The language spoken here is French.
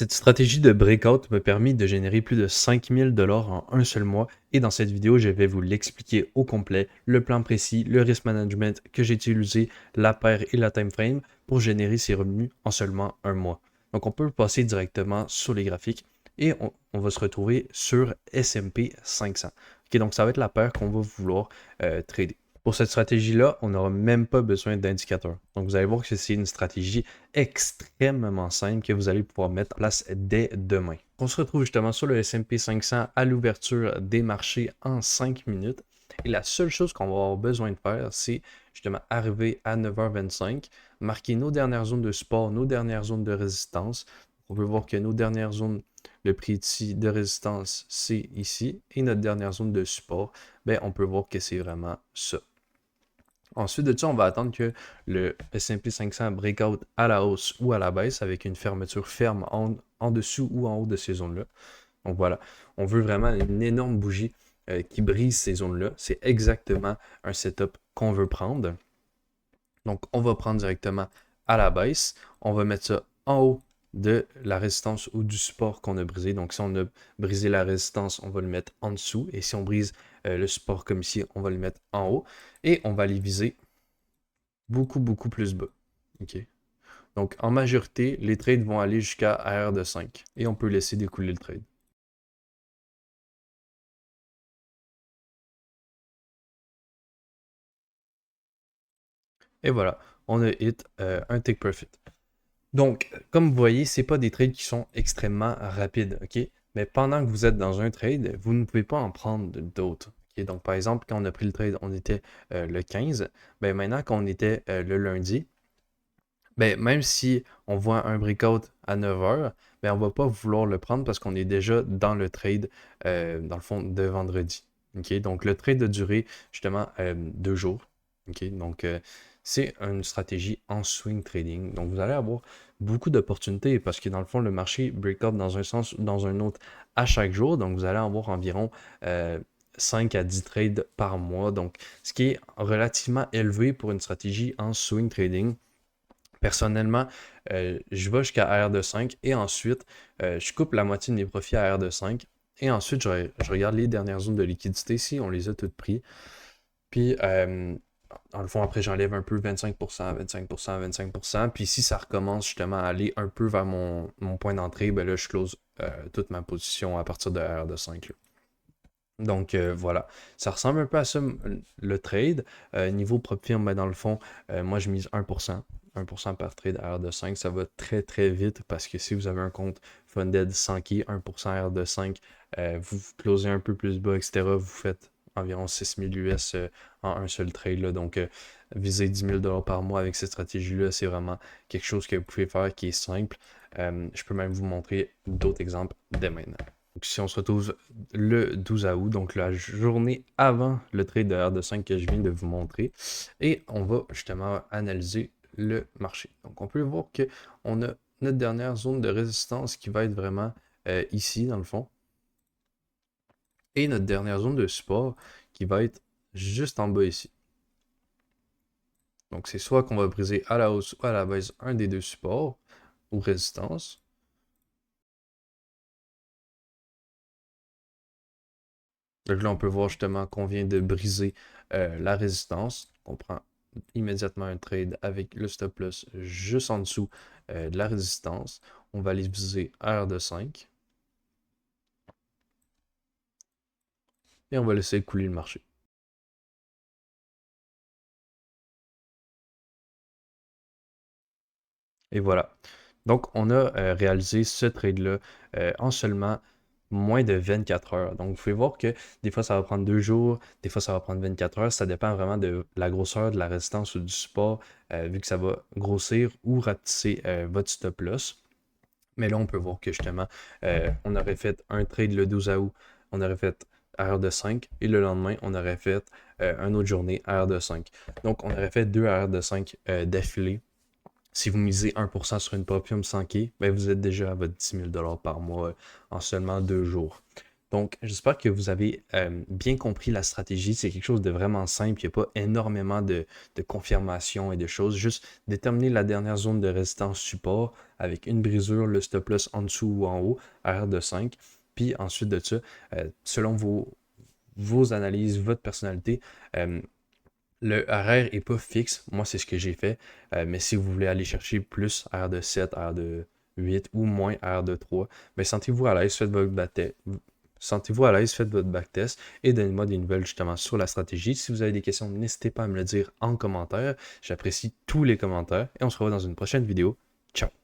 Cette stratégie de breakout m'a permis de générer plus de 5 000 $ en un seul mois et dans cette vidéo, je vais vous l'expliquer au complet, le plan précis, le risk management que j'ai utilisé, la paire et la time frame pour générer ces revenus en seulement un mois. Donc on peut passer directement sur les graphiques et on va se retrouver sur S&P 500. Ok, donc ça va être la paire qu'on va vouloir trader. Pour cette stratégie-là, on n'aura même pas besoin d'indicateurs. Donc, vous allez voir que c'est une stratégie extrêmement simple que vous allez pouvoir mettre en place dès demain. On se retrouve justement sur le S&P 500 à l'ouverture des marchés en 5 minutes. Et la seule chose qu'on va avoir besoin de faire, c'est justement arriver à 9h25, marquer nos dernières zones de support, nos dernières zones de résistance. On peut voir que nos dernières zones, le prix ici de résistance, c'est ici. Et notre dernière zone de support, ben, on peut voir que c'est vraiment ça. Ensuite de ça, on va attendre que le S&P 500 breakout à la hausse ou à la baisse avec une fermeture ferme en dessous ou en haut de ces zones-là. Donc voilà, on veut vraiment une énorme bougie qui brise ces zones-là. C'est exactement un setup qu'on veut prendre. Donc on va prendre directement à la baisse. On va mettre ça en haut de la résistance ou du support qu'on a brisé. Donc si on a brisé la résistance, on va le mettre en dessous. Et si on brise le support comme ici, on va le mettre en haut. Et on va les viser beaucoup plus bas. OK? Donc, en majorité, les trades vont aller jusqu'à AR de 5 et on peut laisser découler le trade. Et voilà, on a hit un take profit. Donc, comme vous voyez, ce n'est pas des trades qui sont extrêmement rapides, OK? Mais pendant que vous êtes dans un trade, vous ne pouvez pas en prendre d'autres. OK? Donc, par exemple, quand on a pris le trade, on était le 15. Ben, maintenant qu'on était le lundi, ben, même si on voit un breakout à 9h, ben, on ne va pas vouloir le prendre parce qu'on est déjà dans le trade, dans le fond, de vendredi. Okay? Donc, le trade a duré justement 2 jours. Okay? Donc, c'est une stratégie en swing trading. Donc, vous allez avoir beaucoup d'opportunités parce que dans le fond, le marché breakout dans un sens ou dans un autre à chaque jour. Donc, vous allez avoir environ 5 à 10 trades par mois. Donc, ce qui est relativement élevé pour une stratégie en swing trading. Personnellement, je vais jusqu'à R de 5 et ensuite, je coupe la moitié de mes profits à R de 5 et ensuite, je regarde les dernières zones de liquidité si on les a toutes prises. Puis, dans le fond, après, j'enlève un peu 25%, 25%, 25%. Puis, si ça recommence justement à aller un peu vers mon point d'entrée, ben là, je close toute ma position à partir de R de 5. Là. Donc voilà, ça ressemble un peu à ça le trade. Niveau profit, ben, dans le fond, moi je mise 1%. 1% par trade à R de 5, ça va très vite parce que si vous avez un compte funded 100K, 1% R de 5, vous closez un peu plus bas, etc. Vous faites environ 6000 US en un seul trade. Là. Donc viser 10 000 $ par mois avec cette stratégie-là, c'est vraiment quelque chose que vous pouvez faire qui est simple. Je peux même vous montrer d'autres exemples dès maintenant. Donc, si on se retrouve le 12 août, donc la journée avant le trade de R2 5 que je viens de vous montrer, et on va justement analyser le marché. Donc, on peut voir qu'on a notre dernière zone de résistance qui va être vraiment ici, dans le fond, et notre dernière zone de support qui va être juste en bas ici. Donc, c'est soit qu'on va briser à la hausse ou à la baisse un des deux supports ou résistances. Donc là, on peut voir justement qu'on vient de briser la résistance. On prend immédiatement un trade avec le stop loss juste en dessous de la résistance. On va aller viser R de 5 et on va laisser couler le marché. Et voilà. Donc, on a réalisé ce trade-là en seulement moins de 24 heures. Donc, vous pouvez voir que des fois, ça va prendre 2 jours, des fois, ça va prendre 24 heures. Ça dépend vraiment de la grosseur de la résistance ou du support, vu que ça va grossir ou rapetisser votre stop loss. Mais là, on peut voir que justement, on aurait fait un trade le 12 août, on aurait fait R de 5 et le lendemain, on aurait fait une autre journée R de 5. Donc, on aurait fait deux R de 5 d'affilée. Si vous misez 1% sur une Propium 100K, ben vous êtes déjà à votre 10 000 $ par mois en seulement 2 jours. Donc, j'espère que vous avez bien compris la stratégie. C'est quelque chose de vraiment simple. Il n'y a pas énormément de confirmation et de choses. Juste déterminer la dernière zone de résistance support avec une brisure, le stop loss en dessous ou en haut, R de 5. Puis ensuite de ça, selon vos analyses, votre personnalité, le RR n'est pas fixe. Moi, c'est ce que j'ai fait. Mais si vous voulez aller chercher plus R de 7, R de 8 ou moins R de 3, mais sentez-vous à l'aise, faites votre Sentez-vous à l'aise, faites votre backtest et donnez-moi des nouvelles justement sur la stratégie. Si vous avez des questions, n'hésitez pas à me le dire en commentaire. J'apprécie tous les commentaires et on se revoit dans une prochaine vidéo. Ciao!